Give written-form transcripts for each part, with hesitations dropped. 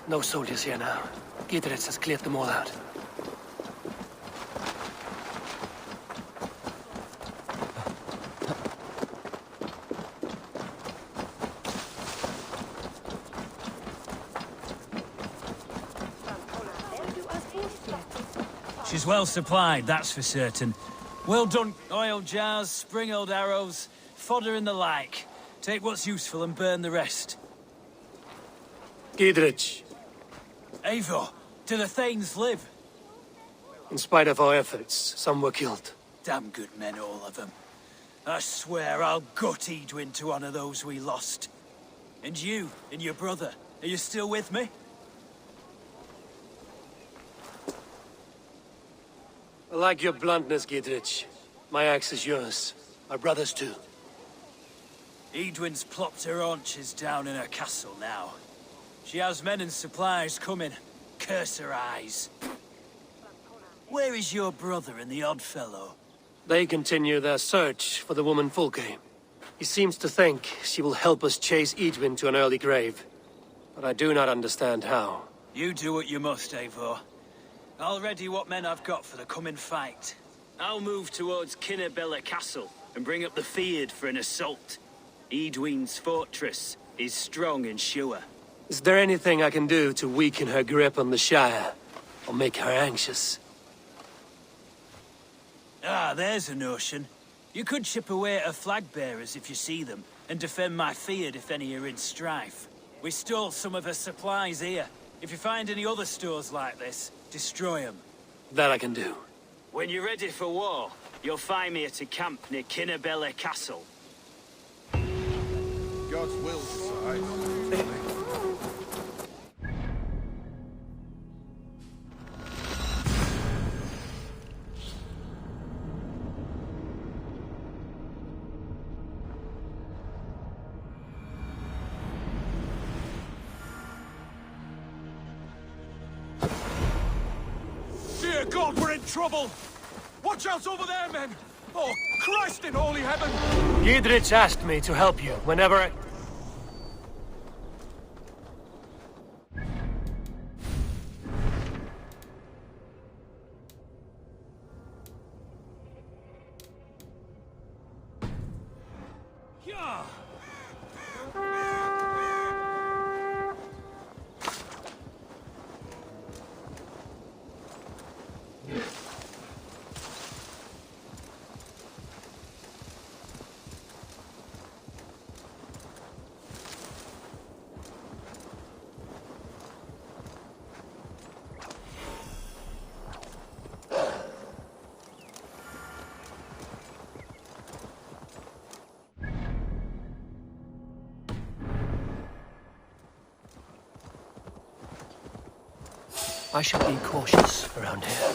No soldiers here now. Gidritz has cleared them all out. She's well supplied, that's for certain. Well done, oil jars, spring-oiled arrows, fodder and the like. Take what's useful and burn the rest. Gidritz. Eivor, do the Thanes live? In spite of our efforts, some were killed. Damn good men, all of them. I swear I'll gut Edwin to honor those we lost. And you, and your brother, are you still with me? I like your bluntness, Gidritz. My axe is yours. My brother's too. Edwin's plopped her haunches down in her castle now. She has men and supplies coming. Curse her eyes. Where is your brother and the odd fellow? They continue their search for the woman Fulke. He seems to think she will help us chase Edwin to an early grave. But I do not understand how. You do what you must, Eivor. I'll ready what men I've got for the coming fight. I'll move towards Kinnabella Castle and bring up the Fyrd for an assault. Edwin's fortress is strong and sure. Is there anything I can do to weaken her grip on the Shire? Or make her anxious? Ah, there's a notion. You could chip away at her flag bearers if you see them, and defend my Fyrd if any are in strife. We stole some of her supplies here. If you find any other stores like this, destroy them. That I can do. When you're ready for war, you'll find me at a camp near Kinnabella Castle. God's will decide. Dear God, we're in trouble! Watch out over there, men! Oh, Christ in holy heaven! Gidritz asked me to help you whenever I... I should be cautious around here.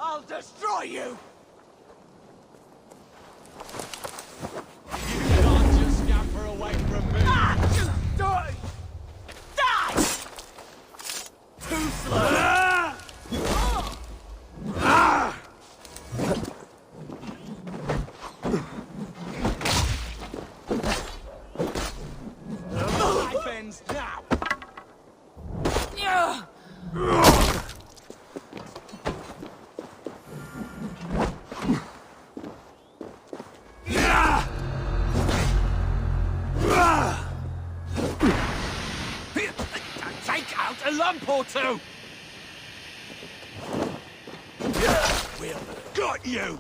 I'll destroy you! You can't just scamper away from me! Just die! Die! Too slow! lump or two! Well, got you!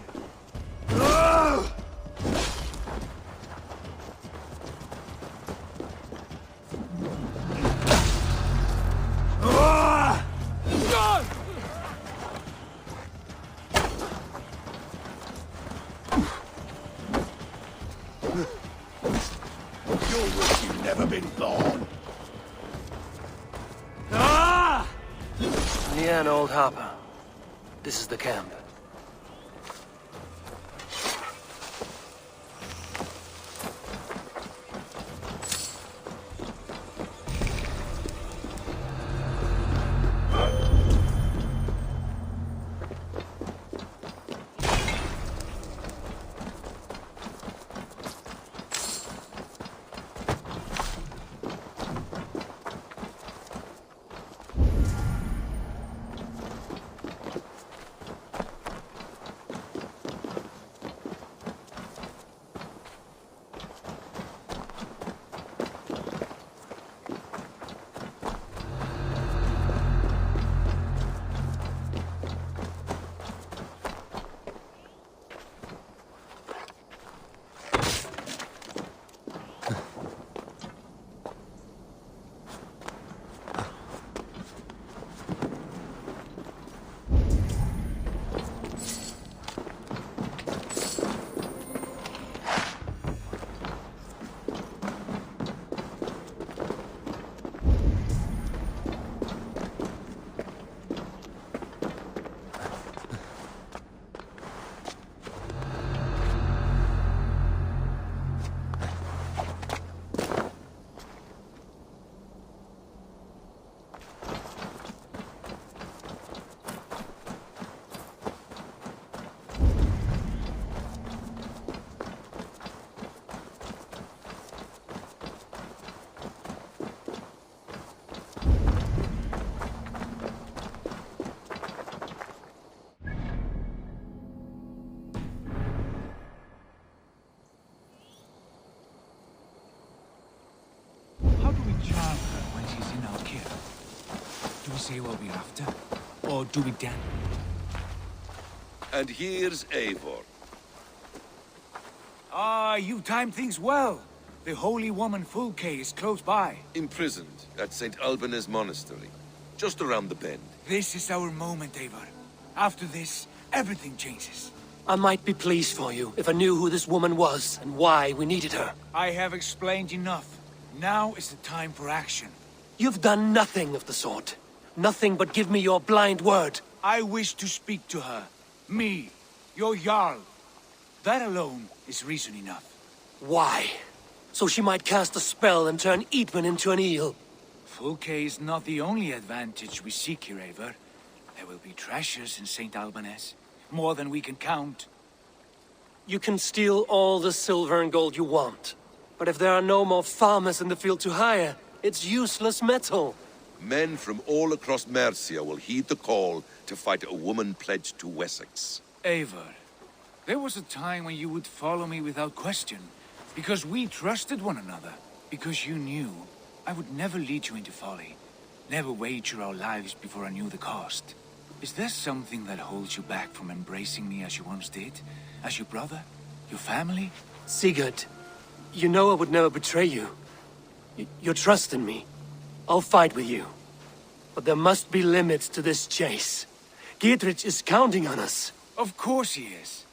You'll wish you'd never been born. Leanne, old Harper. This is the camp. Say what we're after? Or do we dan? And here's Eivor. Ah, you timed things well. The holy woman Fulke is close by. Imprisoned at St. Alban's Monastery, just around the bend. This is our moment, Eivor. After this, everything changes. I might be pleased for you if I knew who this woman was and why we needed her. I have explained enough. Now is the time for action. You've done nothing of the sort. Nothing but give me your blind word. I wish to speak to her. Me, your Jarl. That alone is reason enough. Why? So she might cast a spell and turn Eatman into an eel. Fulke is not the only advantage we seek here, Eivor. There will be treasures in St. Alban's. More than we can count. You can steal all the silver and gold you want. But if there are no more farmers in the field to hire, it's useless metal. Men from all across Mercia will heed the call to fight a woman pledged to Wessex. Eivor, there was a time when you would follow me without question. Because we trusted one another. Because you knew I would never lead you into folly. Never wager our lives before I knew the cost. Is there something that holds you back from embracing me as you once did? As your brother? Your family? Sigurd, you know I would never betray you. Your trust in me. I'll fight with you. But there must be limits to this chase. Dietrich is counting on us. Of course he is.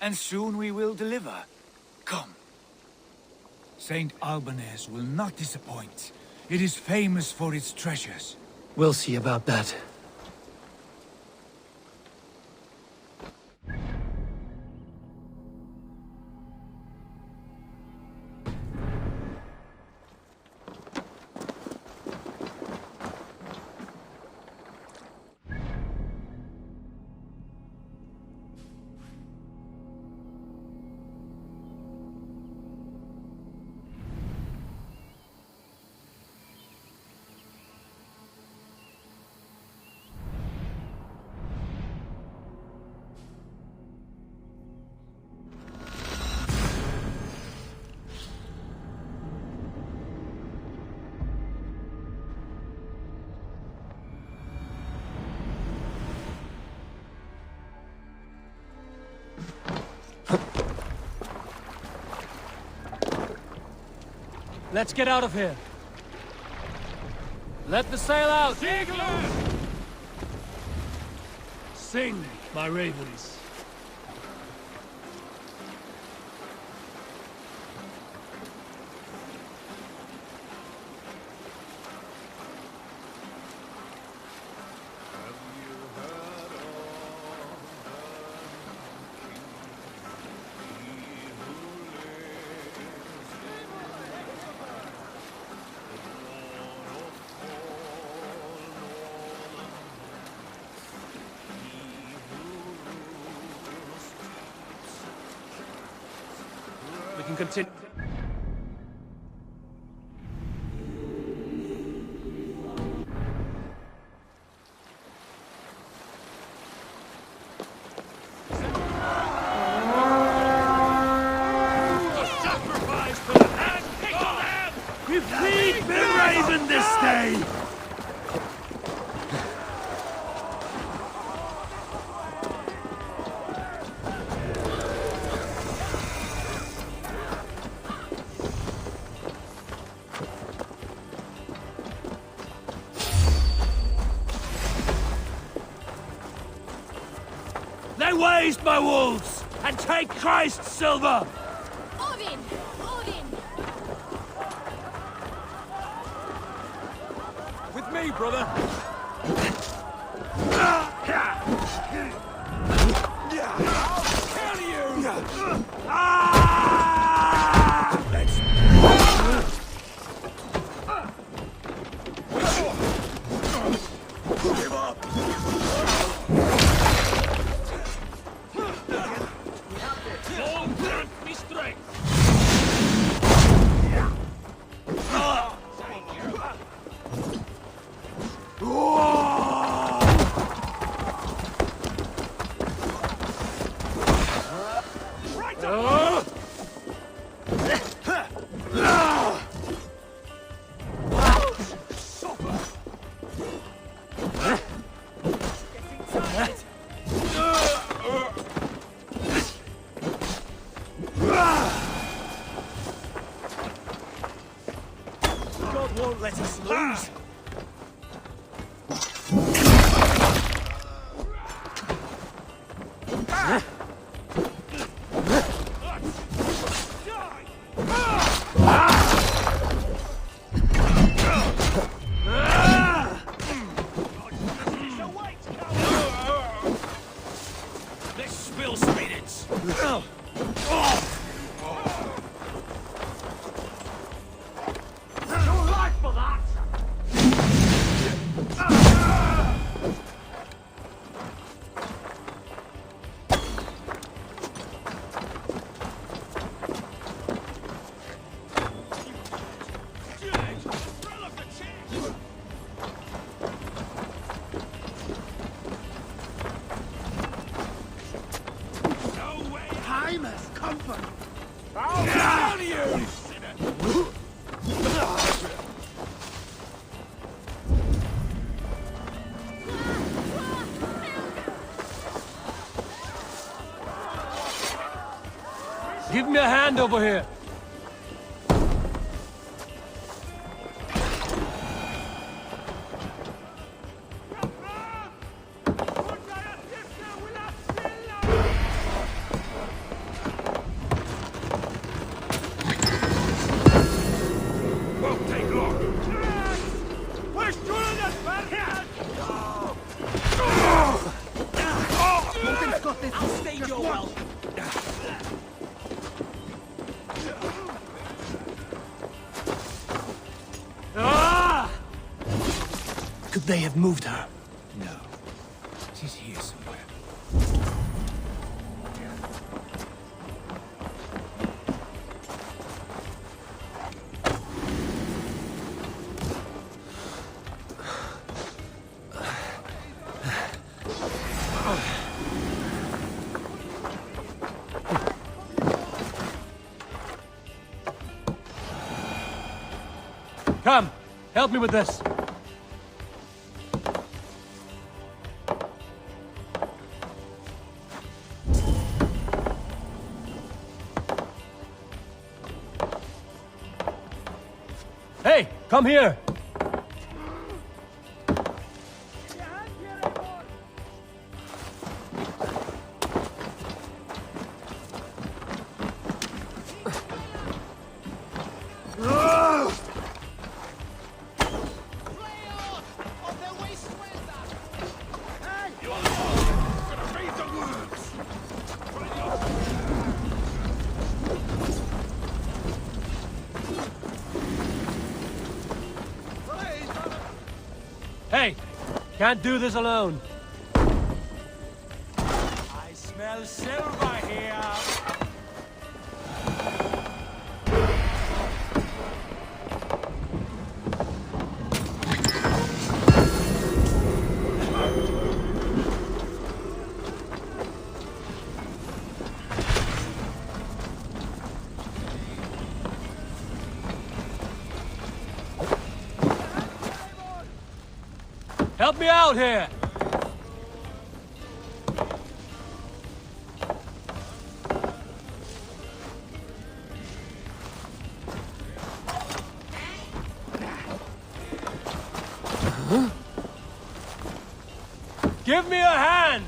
And soon we will deliver. Come. St. Alban's will not disappoint. It is famous for its treasures. We'll see about that. Let's get out of here. Let the sail out! Sing, my ravens. We can continue. Sacrifice for the hand! Pick on them! You feed me, raven, this day! They waste my wolves and take Christ's silver! Odin! Odin! With me, brother! Kill you! Give up! All grant me strength! God won't let us lose! Let's spill spirits! Your life for that! Time has comfort! Down you! Sinner! Give me a hand over here! Won't take long! We're shooting at Bergen! I'll stay your well. Could they have moved her? No. She's here somewhere. Come, help me with this. Hey, come here! Hey! Can't do this alone. I smell silver here. Help me out here! Huh? Give me a hand!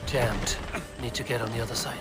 Jammed. Need to get on the other side.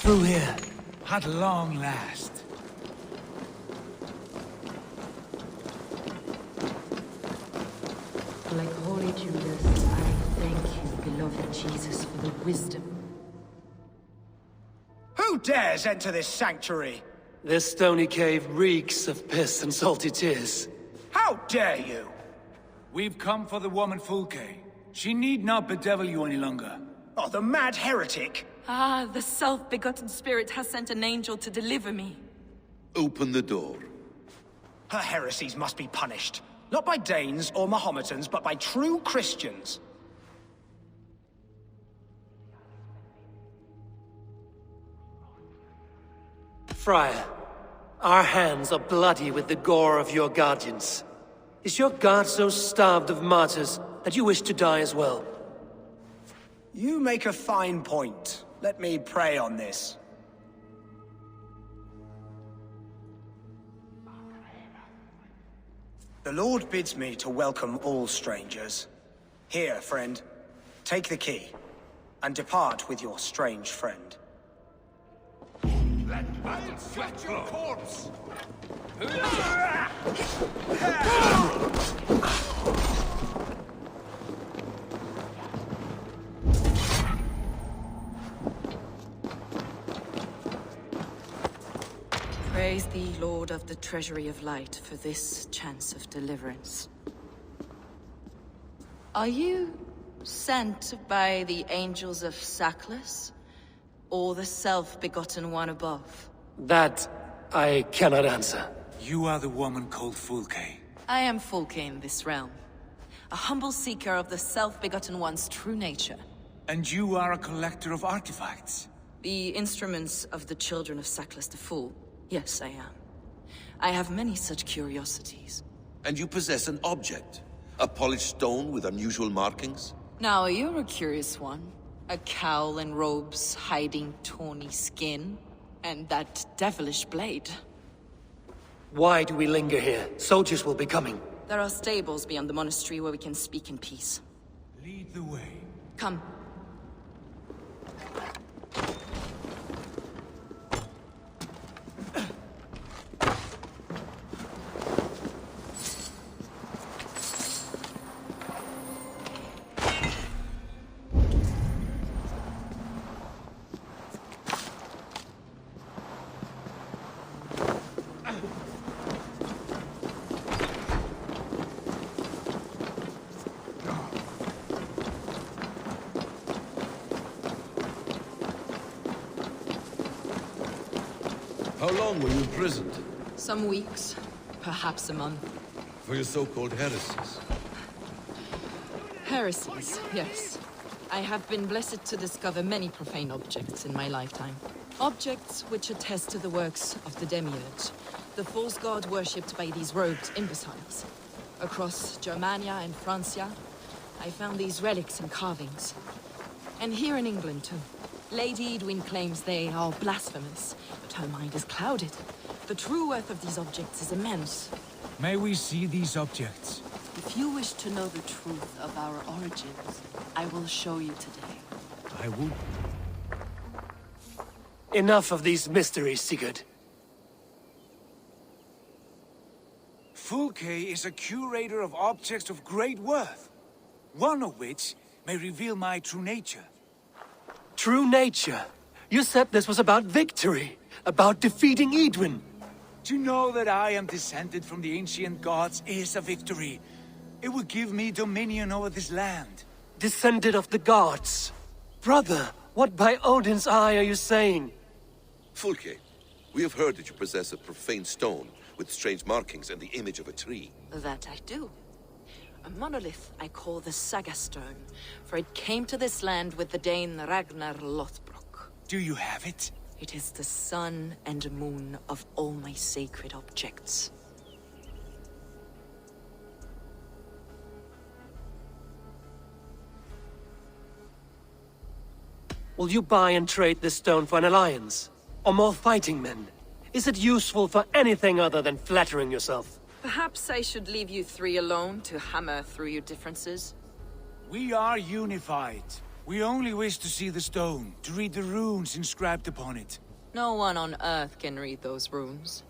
Through here. At long last. Like Holy Judas, I thank you, beloved Jesus, for the wisdom. Who dares enter this sanctuary? This stony cave reeks of piss and salty tears. How dare you? We've come for the woman Fulke. She need not bedevil you any longer. Oh, the mad heretic! Ah, the self-begotten spirit has sent an angel to deliver me. Open the door. Her heresies must be punished. Not by Danes or Mahometans, but by true Christians. Friar, our hands are bloody with the gore of your guardians. Is your god so starved of martyrs that you wish to die as well? You make a fine point. Let me pray on this. The Lord bids me to welcome all strangers. Here, friend, take the key, and depart with your strange friend. Fetch your corpse! Praise thee, Lord of the Treasury of Light, for this chance of deliverance. Are you sent by the angels of Sackless, or the self-begotten one above? That I cannot answer. You are the woman called Fulke. I am Fulke in this realm, a humble seeker of the self-begotten one's true nature. And you are a collector of artifacts. The instruments of the children of Sackless the Fool. Yes, I am. I have many such curiosities. And you possess an object. A polished stone with unusual markings? Now, you're a curious one. A cowl and robes hiding tawny skin. And that devilish blade. Why do we linger here? Soldiers will be coming. There are stables beyond the monastery where we can speak in peace. Lead the way. Come. How long were you imprisoned? Some weeks, perhaps a month. For your so-called heresies? Heresies, yes. I have been blessed to discover many profane objects in my lifetime. Objects which attest to the works of the Demiurge, the false god worshipped by these robed imbeciles. Across Germania and Francia, I found these relics and carvings. And here in England, too. Lady Edwin claims they are blasphemous, but her mind is clouded. The true worth of these objects is immense. May we see these objects? If you wish to know the truth of our origins, I will show you today. I would. Enough of these mysteries, Sigurd. Fulke is a curator of objects of great worth, one of which may reveal my true nature. True nature? You said this was about victory, about defeating Edwin. To know that I am descended from the ancient gods is a victory. It will give me dominion over this land. Descended of the gods. Brother, what by Odin's eye are you saying? Fulke, we have heard that you possess a profane stone with strange markings and the image of a tree. That I do. A monolith I call the Saga Stone, for it came to this land with the Dane Ragnar Lothbrok. Do you have it? It is the sun and moon of all my sacred objects. Will you buy and trade this stone for an alliance? Or more fighting men? Is it useful for anything other than flattering yourself? Perhaps I should leave you three alone to hammer through your differences. We are unified. We only wish to see the stone, to read the runes inscribed upon it. No one on Earth can read those runes.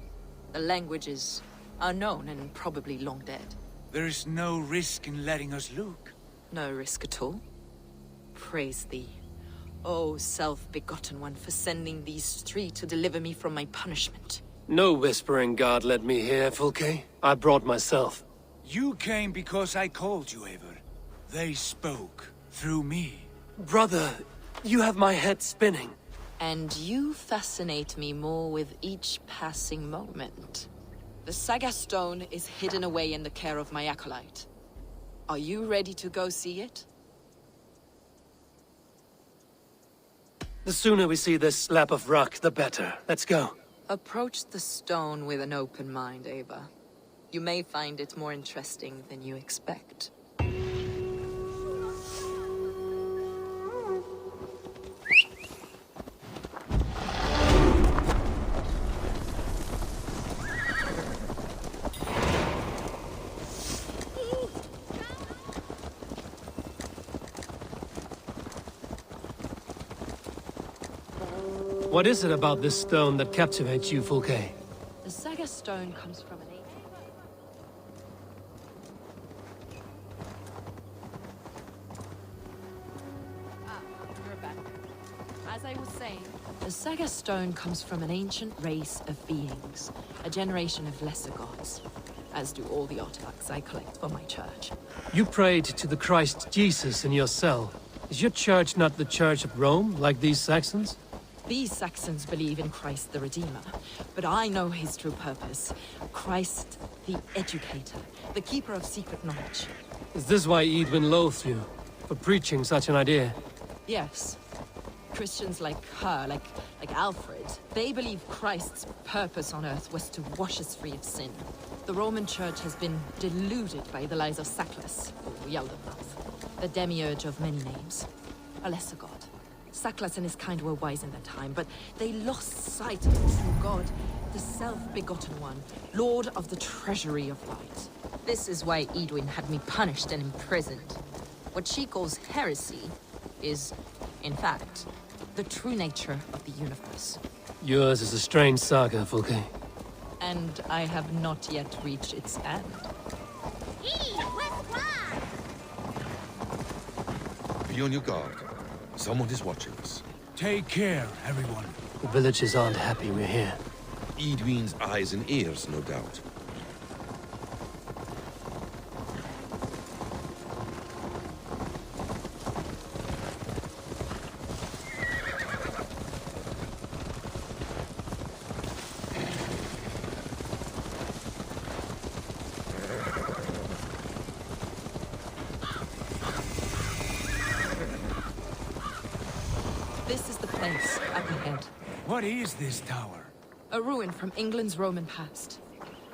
The languages are known and probably long dead. There is no risk in letting us look. No risk at all. Praise thee, O self-begotten one, for sending these three to deliver me from my punishment. No whispering god led me here, Fulke. I brought myself. You came because I called you, Eivor. They spoke through me. Brother, you have my head spinning. And you fascinate me more with each passing moment. The Saga Stone is hidden away in the care of my acolyte. Are you ready to go see it? The sooner we see this slab of rock, the better. Let's go. Approach the stone with an open mind, Eivor. You may find it more interesting than you expect. What is it about this stone that captivates you, Fulke? The Saga Stone comes from an you're back. As I was saying, the Saga Stone comes from an ancient race of beings, a generation of lesser gods, as do all the artifacts I collect for my church. You prayed to the Christ Jesus in your cell. Is your church not the Church of Rome, like these Saxons? These Saxons believe in Christ the Redeemer, but I know his true purpose. Christ the Educator, the keeper of secret knowledge. Is this why Edwin loathed you? For preaching such an idea? Yes. Christians like her, like Alfred, they believe Christ's purpose on earth was to wash us free of sin. The Roman Church has been deluded by the lies of Saclas, or Yaldabaoth, the demiurge of many names, a lesser god. Saclas and his kind were wise in their time, but they lost sight of the true god, the self-begotten one, Lord of the Treasury of Light. This is why Edwin had me punished and imprisoned. What she calls heresy is, in fact, the true nature of the universe. Yours is a strange saga, Fulke. And I have not yet reached its end. Be on your guard. Someone is watching us. Take care, everyone. The villagers aren't happy we're here. Edwin's eyes and ears, no doubt. This is the place, up ahead. What is this tower? A ruin from England's Roman past.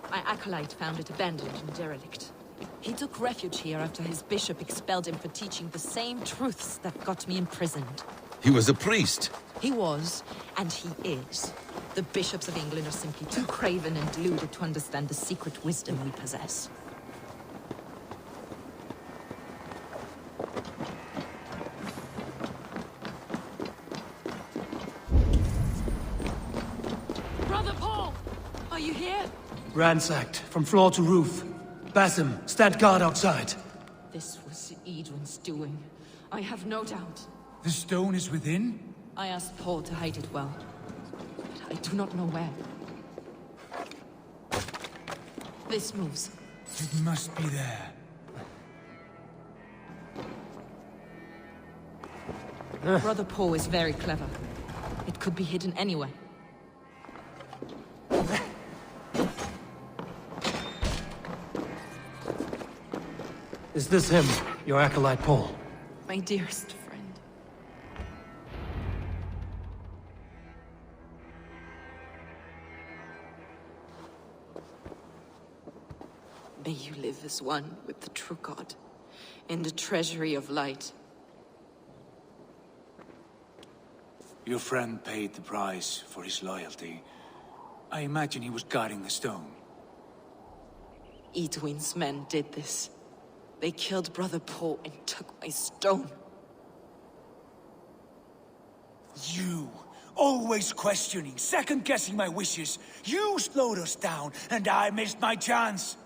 My acolyte found it abandoned and derelict. He took refuge here after his bishop expelled him for teaching the same truths that got me imprisoned. He was a priest. He was, and he is. The bishops of England are simply too craven and deluded to understand the secret wisdom we possess. Brother Paul! Are you here? Ransacked, from floor to roof. Basim, stand guard outside. This was Edwin's doing. I have no doubt. The stone is within? I asked Paul to hide it well, but I do not know where. This moves. It must be there. Brother Paul is very clever. It could be hidden anywhere. Is this him, your acolyte Paul? My dearest friend. May you live as one with the true God, in the treasury of light. Your friend paid the price for his loyalty. I imagine he was guarding the stone. Edwin's men did this. They killed Brother Paul and took my stone. You, always questioning, second-guessing my wishes. You slowed us down, and I missed my chance.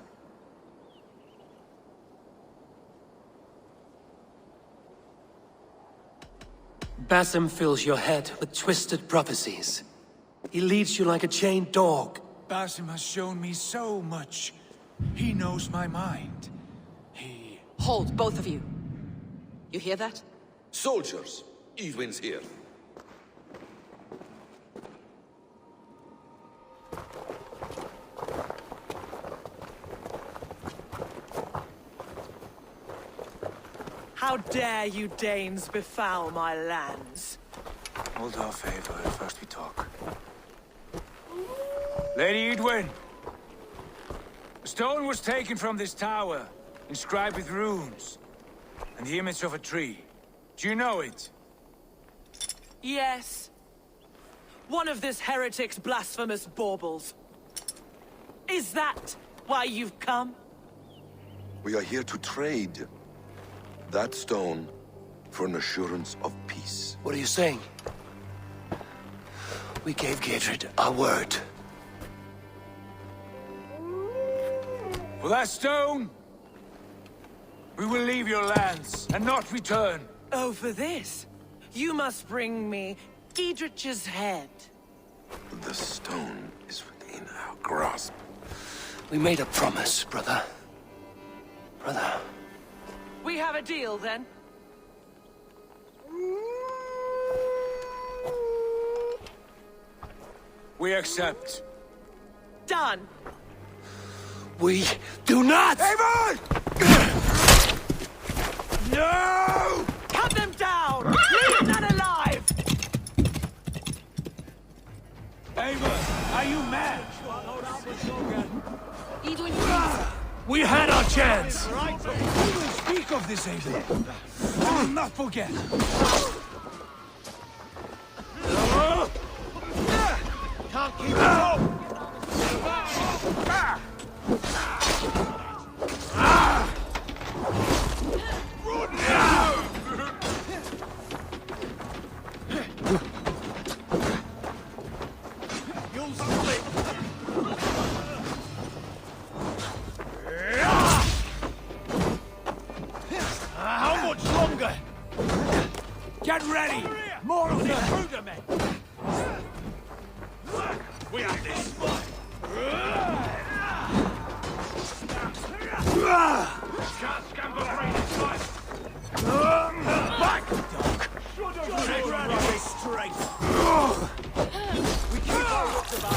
Basim fills your head with twisted prophecies. He leads you like a chained dog. Basim has shown me so much. He knows my mind. Hold, both of you. You hear that? Soldiers! Eidwin's here. How dare you Danes befoul my lands? Hold off, Eivor. First we talk. Lady Eidwin! A stone was taken from this tower, inscribed with runes, and the image of a tree. Do you know it? Yes. One of this heretic's blasphemous baubles. Is that why you've come? We are here to trade that stone for an assurance of peace. What are you saying? We gave Giedred our word. For that stone, we will leave your lands and not return. Oh, for this? You must bring me Giedrich's head. The stone is within our grasp. We made a promise, brother. Brother. We have a deal, then? We accept. Done. We do not! Eivor! No! Cut them down! Leave none alive! Eivor, are you mad? Eidwin, please. We had our chance! We will speak of this, Eivor. I will not forget. Can't keep it up! You'll split! How much longer? Get ready! More of them! We have this! Can't scamper free this time! Back! Take rubbish straight! We keep our wits about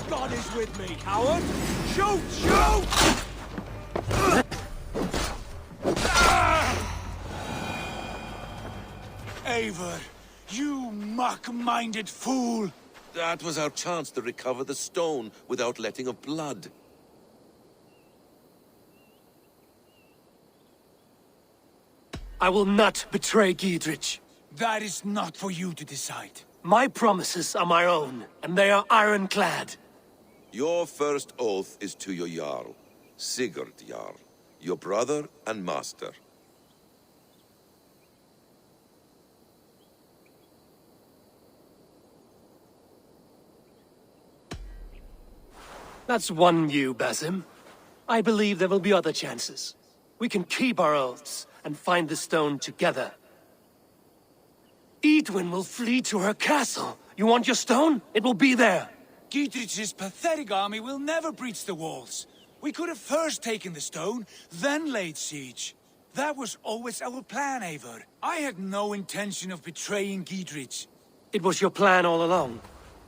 God is with me, coward! Shoot! Shoot! Eivor, you muck-minded fool! That was our chance to recover the stone without letting of blood. I will not betray Giedrich. That is not for you to decide. My promises are my own, and they are ironclad. Your first oath is to your Jarl, Sigurd Jarl, your brother and master. That's one view, Basim. I believe there will be other chances. We can keep our oaths and find the stone together. Eidwin will flee to her castle. You want your stone? It will be there. Giedrich's pathetic army will never breach the walls. We could have first taken the stone, then laid siege. That was always our plan, Eivor. I had no intention of betraying Giedrich. It was your plan all along.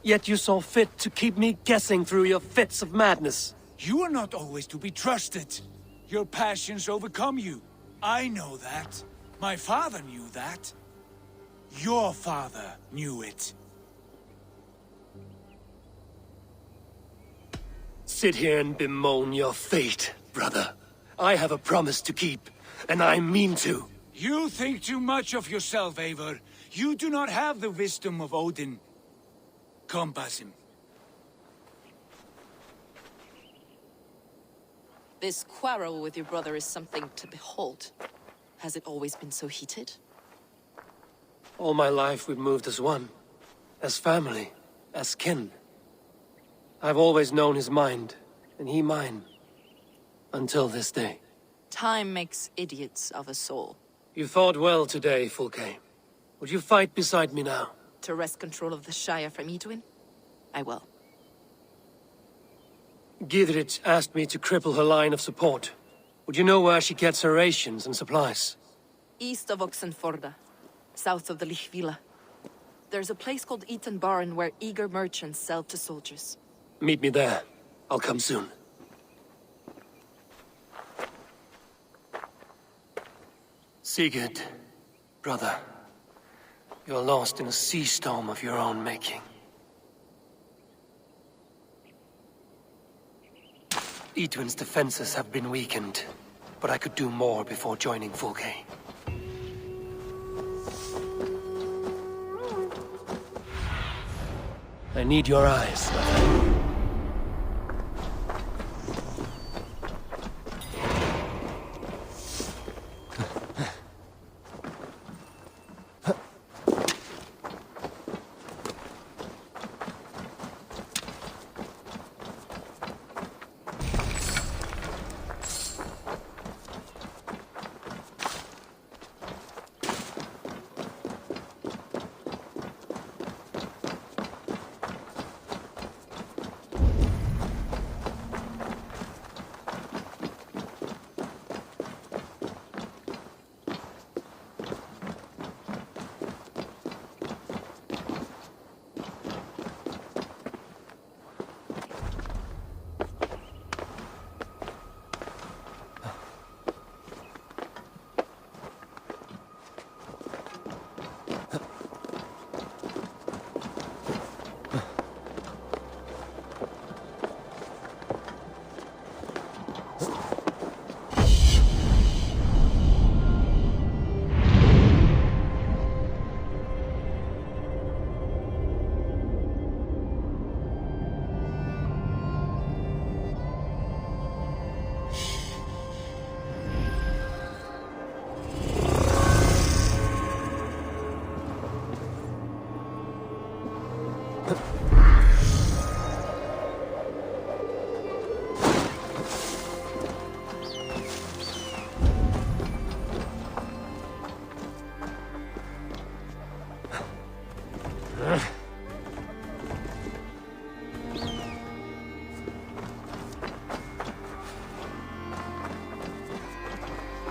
Yet you saw fit to keep me guessing through your fits of madness. You are not always to be trusted. Your passions overcome you. I know that. My father knew that. Your father knew it. Sit here and bemoan your fate, brother. I have a promise to keep, and I mean to. You think too much of yourself, Eivor. You do not have the wisdom of Odin. Come, Basim. This quarrel with your brother is something to behold. Has it always been so heated? All my life we've moved as one. As family. As kin. I've always known his mind, and he mine. Until this day. Time makes idiots of us all. You fought well today, Fulke. Would you fight beside me now? To wrest control of the Shire from Eidwin? I will. Gidrich asked me to cripple her line of support. Would you know where she gets her rations and supplies? East of Oxenforda, south of the Lichvila. There's a place called Eaton Barn where eager merchants sell to soldiers. Meet me there. I'll come soon. Sigurd, brother. You're lost in a sea storm of your own making. Eadwin's defenses have been weakened, but I could do more before joining Fulke. I need your eyes.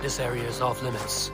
This area is off limits.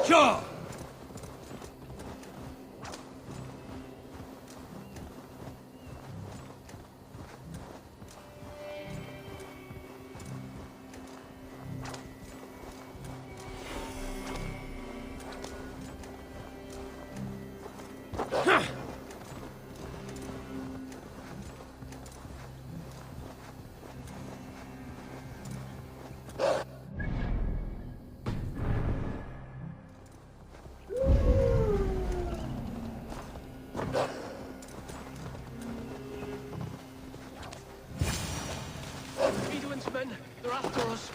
Sure! Men, they're after us.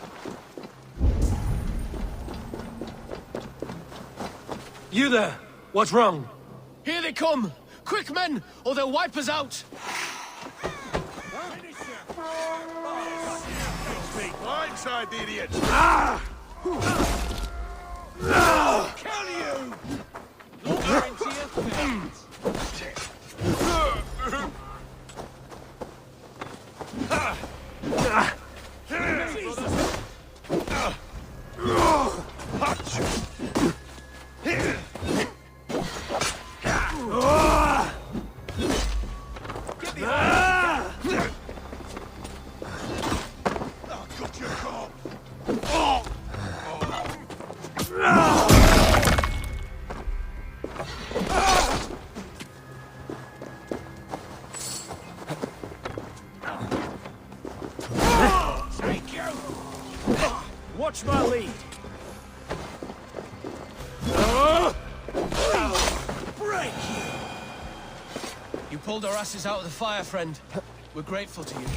You there! What's wrong? Here they come! Quick, men, or they'll wipe us out! Blindside the idiot! Kill you! Look into your face. Watch my lead. Break! You pulled our asses out of the fire, friend. We're grateful to you.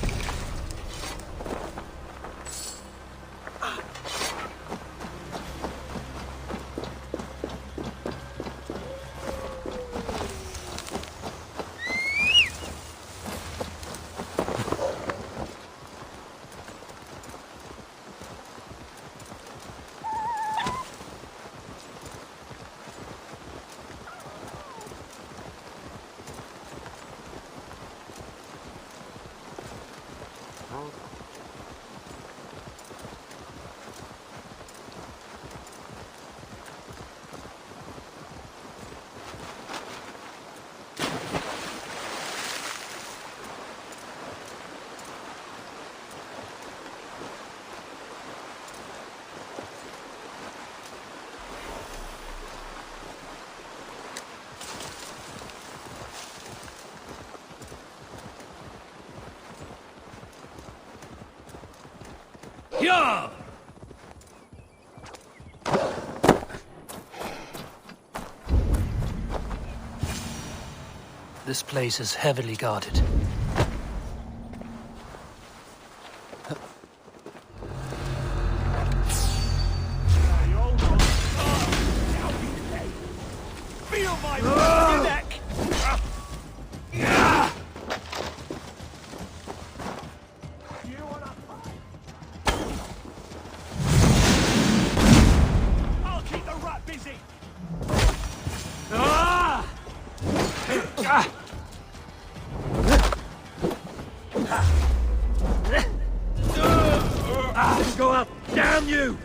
Yeah! This place is heavily guarded. Feel my blood neck! You wanna fight? I'll keep the rat busy! Go up! Damn you!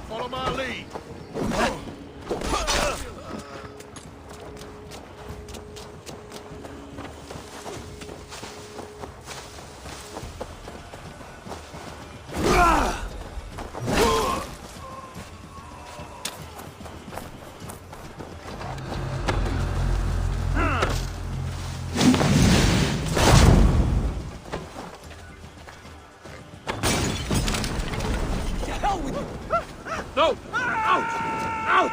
Follow my lead! No! Out! Out!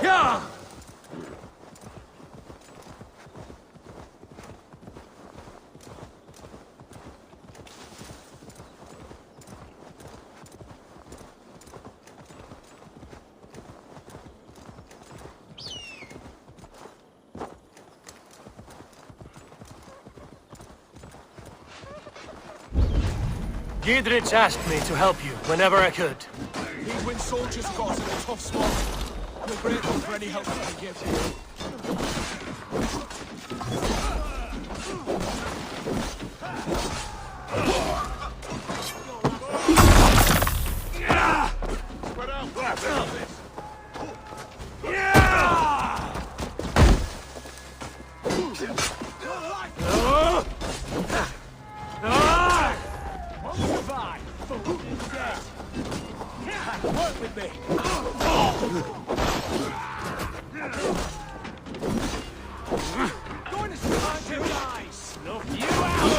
Yeah! Giedrich asked me to help you whenever I could. He's when soldiers got us in a tough spot. We're grateful for any help we can give. Spread out, Won't survive, but who is dead? Work with me. Going to start your eyes. Snuff you out.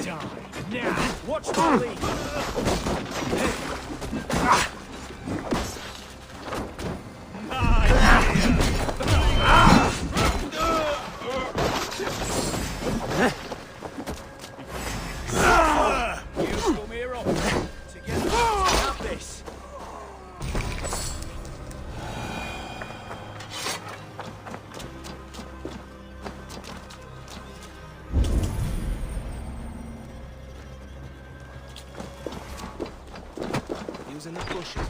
Die. Now, watch my lead. In the bushes.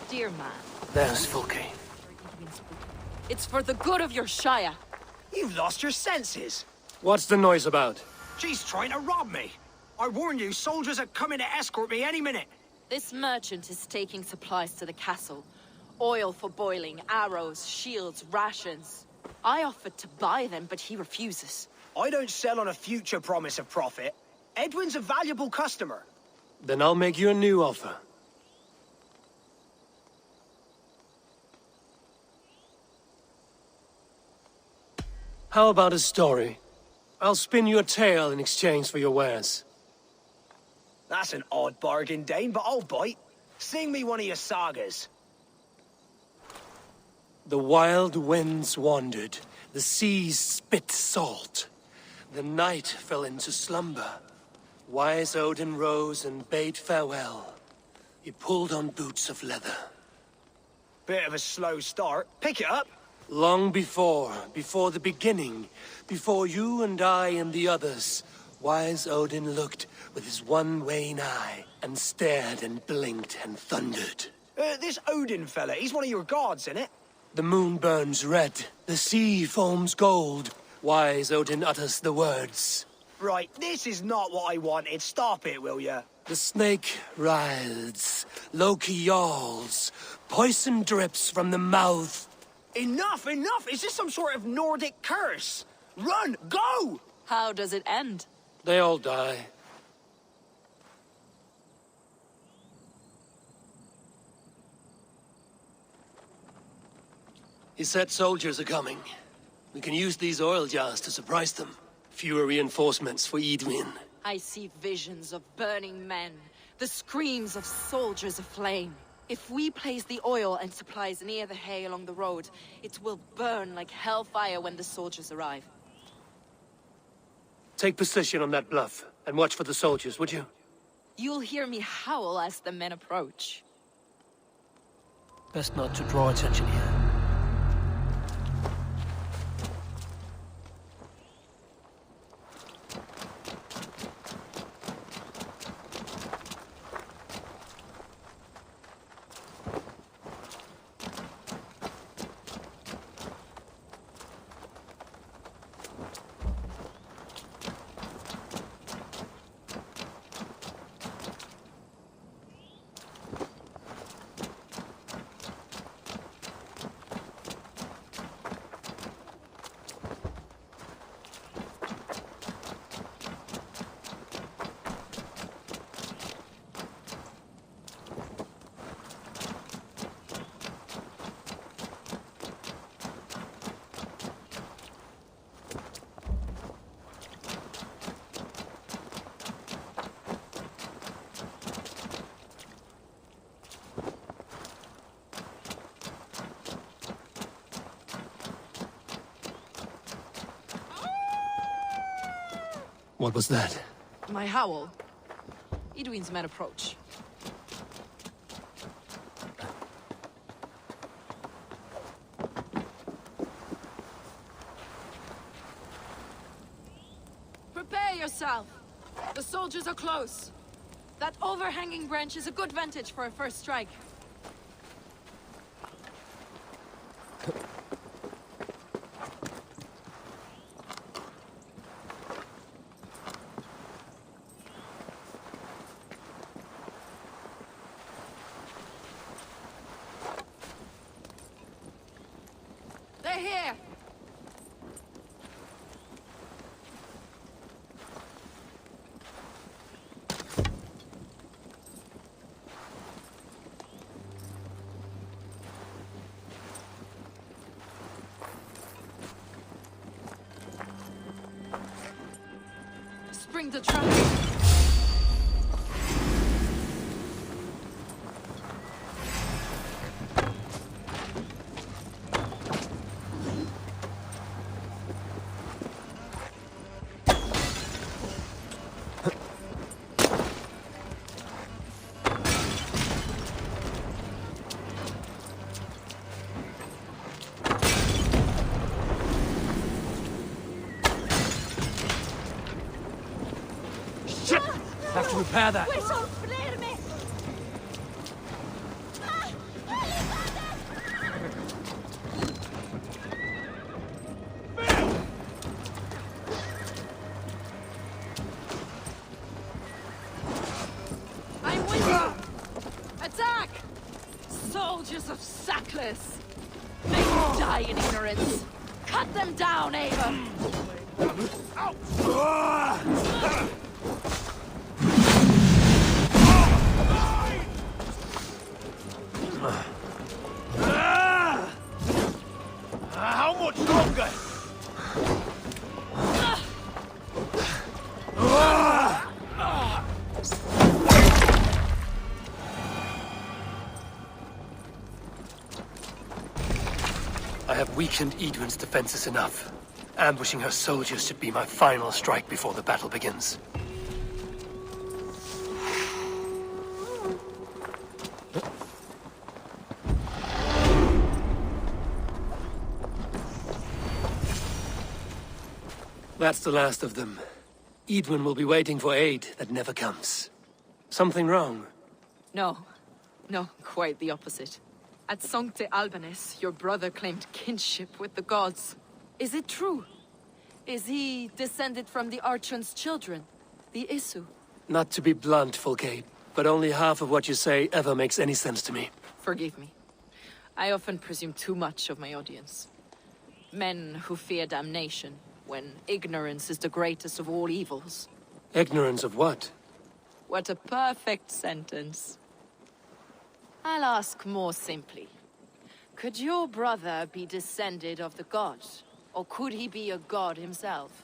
Dear man. There's Fulke. It's for the good of your Shire. You've lost your senses. What's the noise about? She's trying to rob me. I warn you, soldiers are coming to escort me any minute. This merchant is taking supplies to the castle. Oil for boiling, arrows, shields, rations. I offered to buy them, but he refuses. I don't sell on a future promise of profit. Edwin's a valuable customer. Then I'll make you a new offer. How about a story? I'll spin you a tale in exchange for your wares. That's an odd bargain, Dane, but I'll bite. Sing me one of your sagas. The wild winds wandered, the seas spit salt. The night fell into slumber. Wise Odin rose and bade farewell. He pulled on boots of leather. Bit of a slow start. Pick it up. Long before the beginning, before you and I and the others, wise Odin looked with his one wane eye and stared and blinked and thundered. This Odin fella, he's one of your gods, innit? The moon burns red, the sea foams gold. Wise Odin utters the words. Right, this is not what I wanted. Stop it, will ya? The snake writhes, Loki yawls, poison drips from the mouth. Enough, enough! Is this some sort of Nordic curse? Run! Go! How does it end? They all die. He said soldiers are coming. We can use these oil jars to surprise them. Fewer reinforcements for Eidwin. I see visions of burning men, the screams of soldiers aflame. If we place the oil and supplies near the hay along the road, it will burn like hellfire when the soldiers arrive. Take position on that bluff, and watch for the soldiers, would you? You'll hear me howl as the men approach. Best not to draw attention here. What was that? My howl. Eidwin's men approach. Prepare yourself! The soldiers are close! That overhanging branch is a good vantage for a first strike. They're here! Spring the trap. Have to repair that. I'm with you! Attack! Soldiers of Sackless! May you die in ignorance! Cut them down, Eivor! How much longer? I have weakened Eidwin's defenses enough. Ambushing her soldiers should be my final strike before the battle begins. That's the last of them. Eidwin will be waiting for aid that never comes. Something wrong? No. No, quite the opposite. At Sancte Albanus, your brother claimed kinship with the gods. Is it true? Is he descended from the Archon's children, the Isu? Not to be blunt, Fulke, but only half of what you say ever makes any sense to me. Forgive me. I often presume too much of my audience. Men who fear damnation, when ignorance is the greatest of all evils. Ignorance of what? What a perfect sentence. I'll ask more simply. Could your brother be descended of the gods? Or could he be a god himself?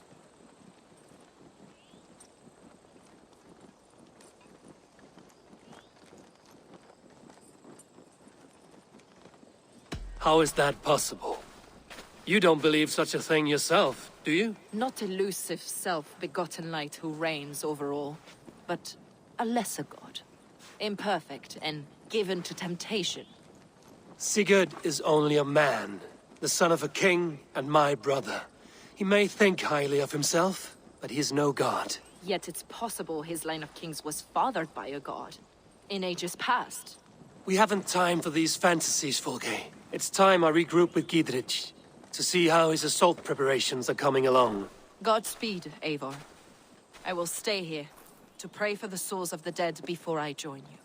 How is that possible? You don't believe such a thing yourself, do you? Not elusive self-begotten light who reigns over all, but a lesser god. Imperfect and given to temptation. Sigurd is only a man, the son of a king and my brother. He may think highly of himself, but he is no god. Yet it's possible his line of kings was fathered by a god, in ages past. We haven't time for these fantasies, Fulke. It's time I regroup with Gidrich, to see how his assault preparations are coming along. Godspeed, Eivor. I will stay here, to pray for the souls of the dead before I join you.